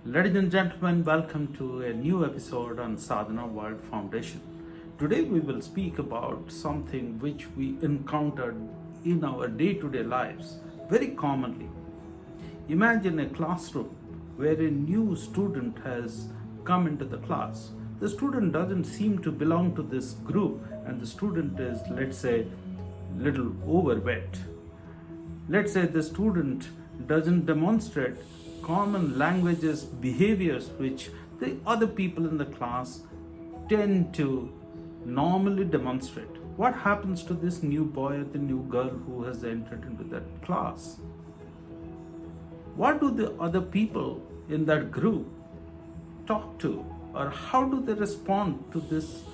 Ladies and gentlemen, welcome to a new episode on Sadhana World Foundation. Today we will speak about something which we encountered in our day-to-day lives very commonly. Imagine a classroom where a new student has come into the class. The student doesn't seem to belong to this group and the student is, let's say, little overweight. Let's say the student doesn't demonstrate common languages, behaviors which the other people in the class tend to normally demonstrate. What happens to this new boy or the new girl who has entered into that class? What do the other people in that group talk to, or how do they respond to this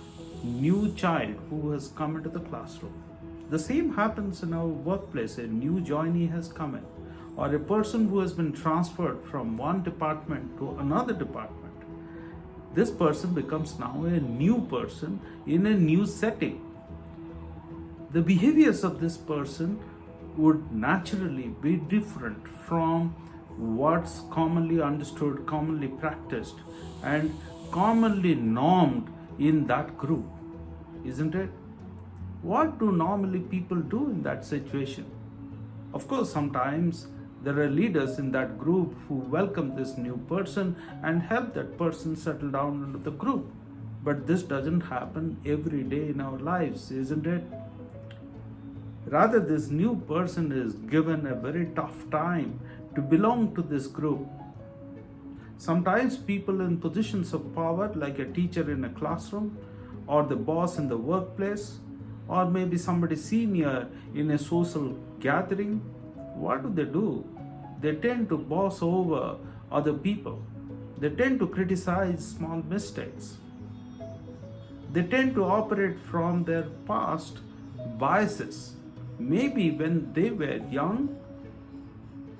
new child who has come into the classroom? The same happens in our workplace. A new joinee has come in, or a person who has been transferred from one department to another department. This person becomes now a new person in a new setting. The behaviors of this person would naturally be different from what's commonly understood, commonly practiced, and commonly normed in that group, isn't it? What do normally people do in that situation? Of course, sometimes there are leaders in that group who welcome this new person and help that person settle down into the group. But this doesn't happen every day in our lives, isn't it? Rather, this new person is given a very tough time to belong to this group. Sometimes people in positions of power, like a teacher in a classroom, or the boss in the workplace, or maybe somebody senior in a social gathering, what do? They tend to boss over other people. They tend to criticize small mistakes. They tend to operate from their past biases. Maybe when they were young,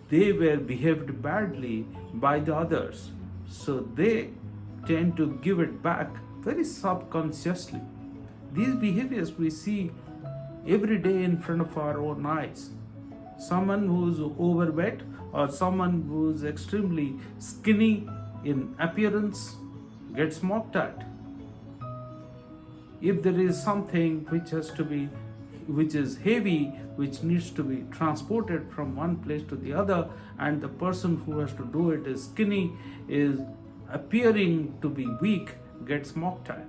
they were behaved badly by the others. So they tend to give it back very subconsciously. These behaviors we see every day in front of our own eyes. Someone who's overweight or someone who's extremely skinny in appearance gets mocked at. If there is something which is heavy, which needs to be transported from one place to the other, and the person who has to do it is skinny, is appearing to be weak, gets mocked at.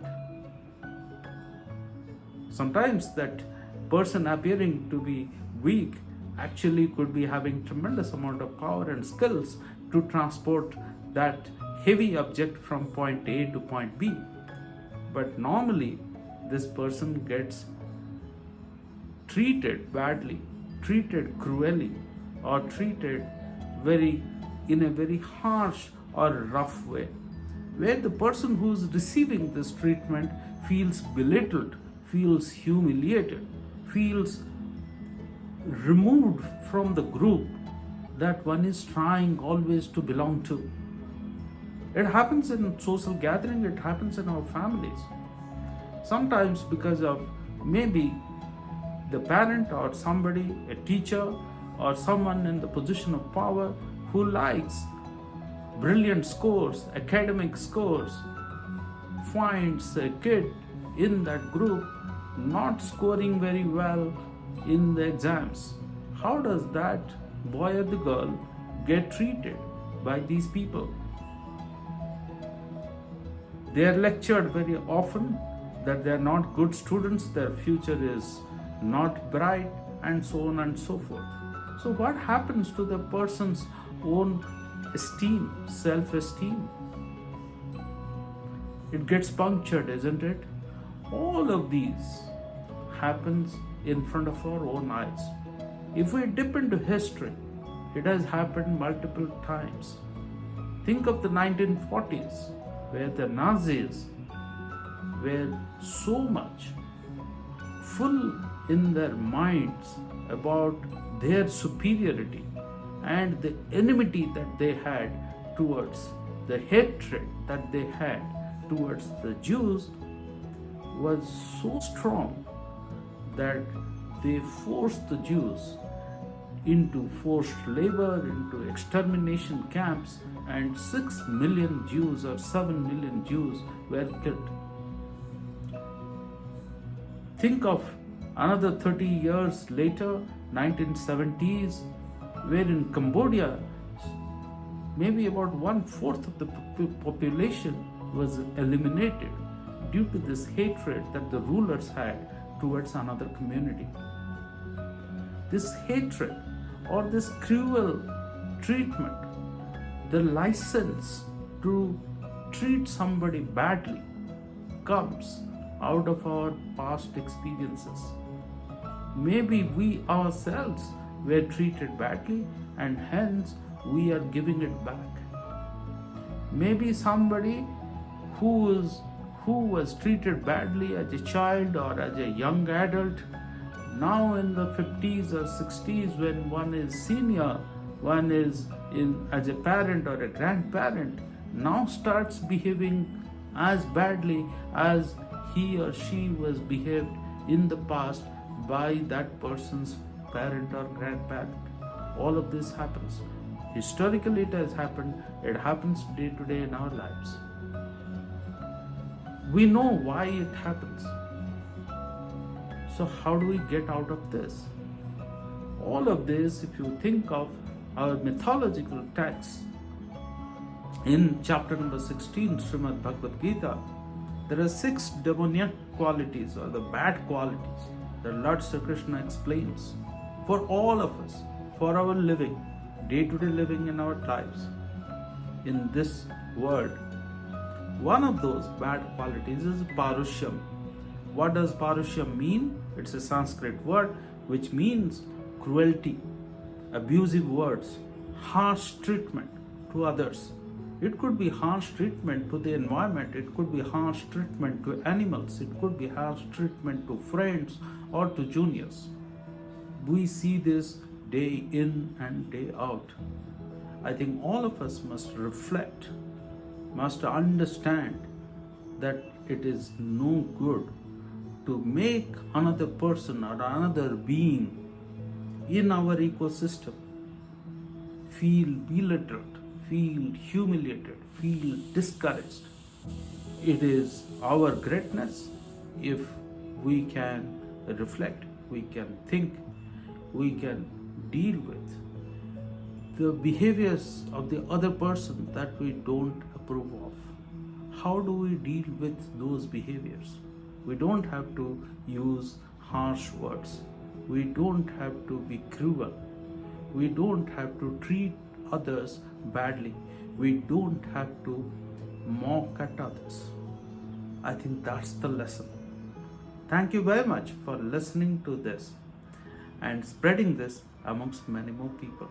Sometimes that person appearing to be weak actually could be having tremendous amount of power and skills to transport that heavy object from point A to point B. But normally this person gets treated badly, treated cruelly, or treated in a very harsh or rough way, where the person who's receiving this treatment feels belittled, feels humiliated, feels removed from the group that one is trying always to belong to. It happens in social gathering, it happens in our families. Sometimes because of maybe the parent or somebody, a teacher or someone in the position of power who likes brilliant scores, academic scores, finds a kid in that group not scoring very well in the exams. How does that boy or the girl get treated by these people? They are lectured very often that they are not good students, their future is not bright, and so on and so forth. So what happens to the person's own esteem, self-esteem? It gets punctured, isn't it? All of these happens in front of our own eyes. If we dip into history, it has happened multiple times. Think of the 1940s, where the Nazis were so much full in their minds about their superiority and the enmity that they had towards, the hatred that they had towards the Jews was so strong that they forced the Jews into forced labor, into extermination camps, and 6 million Jews or 7 million Jews were killed. Think of another 30 years later, 1970s, where in Cambodia, maybe about 1/4 of the population was eliminated due to this hatred that the rulers had towards another community. This hatred or this cruel treatment, the license to treat somebody badly, comes out of our past experiences. Maybe we ourselves were treated badly and hence we are giving it back. Maybe somebody who was treated badly as a child or as a young adult, now in the 50s or 60s, when one is senior, one is in as a parent or a grandparent, now starts behaving as badly as he or she was behaved in the past by that person's parent or grandparent. All of this happens. Historically it has happened, it happens day to day in our lives. We know why it happens. So how do we get out of this? All of this, if you think of our mythological texts, in chapter number 16, Srimad Bhagavad Gita, there are 6 demoniac qualities or the bad qualities that Lord Sri Krishna explains for all of us, for our living, day-to-day living in our lives, in this world. One of those bad qualities is parushyam. What does parushyam mean? It's a Sanskrit word which means cruelty, abusive words, harsh treatment to others. It could be harsh treatment to the environment, it could be harsh treatment to animals, it could be harsh treatment to friends or to juniors. We see this day in and day out. I think all of us must reflect, must understand that it is no good to make another person or another being in our ecosystem feel belittled, feel humiliated, feel discouraged. It is our greatness if we can reflect, we can think, we can deal with the behaviors of the other person that we don't approve of. How do we deal with those behaviors? We don't have to use harsh words. We don't have to be cruel. We don't have to treat others badly. We don't have to mock at others. I think that's the lesson. Thank you very much for listening to this and spreading this amongst many more people.